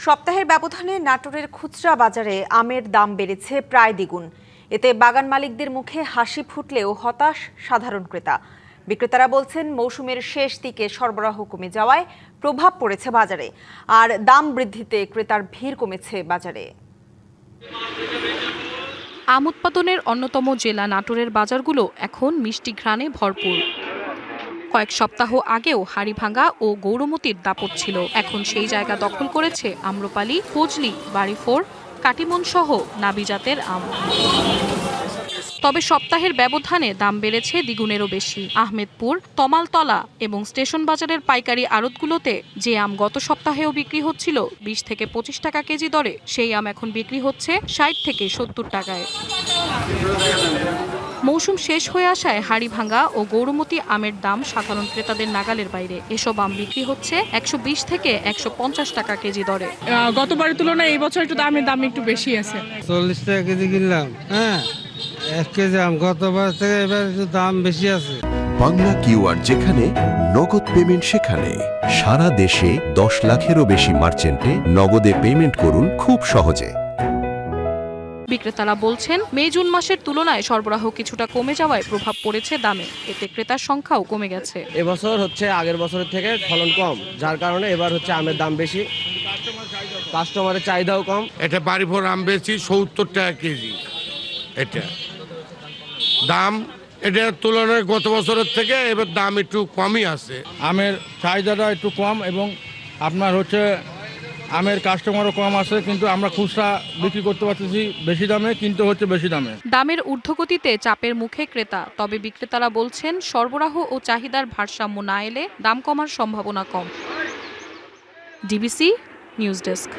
সপ্তাহের ব্যবধানে নাটোরের খুচরা বাজারে আমের দাম বেড়েছে প্রায় দ্বিগুণ। এতে বাগান মালিকদের মুখে হাসি ফুটলেও হতাশ সাধারণ ক্রেতা। বিক্রেতারা বলছেন মৌসুমের শেষ দিকে সরবরাহ কমে যাওয়ায় প্রভাব পড়েছে বাজারে, আর দাম বৃদ্ধিতে ক্রেতার ভিড় কমেছে বাজারে। আম উৎপাদনের অন্যতম জেলা নাটোরের বাজারগুলো এখন মিষ্টি ঘ্রাণে ভরপুর। কয়েক সপ্তাহ আগেও হাড়িভাঙ্গা ও গৌরমতির দাপট ছিল, এখন সেই জায়গা দখল করেছে আম্রপালি, ফজলি, বাড়িফোর, কাটিমন সহ নাবি জাতের আম। তবে সপ্তাহের ব্যবধানে দাম বেড়েছে দ্বিগুণেরও বেশি। আহমেদপুর, তমালতলা এবং স্টেশন বাজারের পাইকারি আড়তগুলোতে যে আম গত সপ্তাহেও বিক্রি হচ্ছিল 20 থেকে 25 টাকা কেজি দরে, সেই আম এখন বিক্রি হচ্ছে 60 থেকে 70 টাকায়। মৌসুম শেষ হয়ে আসায় হাড়িভাঙ্গা ও গৌরমতি আমের দাম সাধারণ ক্রেতাদের নাগালের বাইরে। এসব আম বিক্রি হচ্ছে 120 থেকে 150 টাকা কেজি দরে। গতবারের তুলনায় এই বছর একটু আমের দাম একটু বেশি আছে। 40 টাকা কেজি কিনলাম, 1 কেজি আম। গতবার থেকে এবার একটু দাম বেশি আছে। বাংলা কিউআর যেখানে নগদ পেমেন্ট সেখানে। সারা দেশে 10 লাখেরও বেশি মার্চেন্টে নগদে পেমেন্ট করুন খুব সহজে। বিক্রেতারা বলছেন মে জুন মাসের তুলনায় সরবরাহ কিছুটা কমে যাওয়ায় প্রভাব পড়েছে দামে, এতে ক্রেতার সংখ্যাও কমে গেছে। এবছর আগের বছরের থেকে ফলন কম, যার কারণে এবার আমের দাম বেশি, কাস্টমারের চাহিদাও কম। এটা বাড়িফোর আম বেশি 70 টাকা কেজি। এটা দাম এটার তুলনায় গত বছরের থেকে এবার দাম একটু কমই আছে। আমের চাহিদাটা একটু কম এবং আপনার আমের কাস্টমারও কম আছে, কিন্তু আমরা খুচরা বিক্রি করতে পারতেছি বেশি দামে, কিন্তু বেশি দামে। দামের ঊর্ধ্বগতিতে চাপের মুখে ক্রেতা, তবে বিক্রেতারা বলছেন সরবরাহ ও চাহিদার ভারসাম্য না এলে দাম কমার সম্ভাবনা কম। DBC news desk.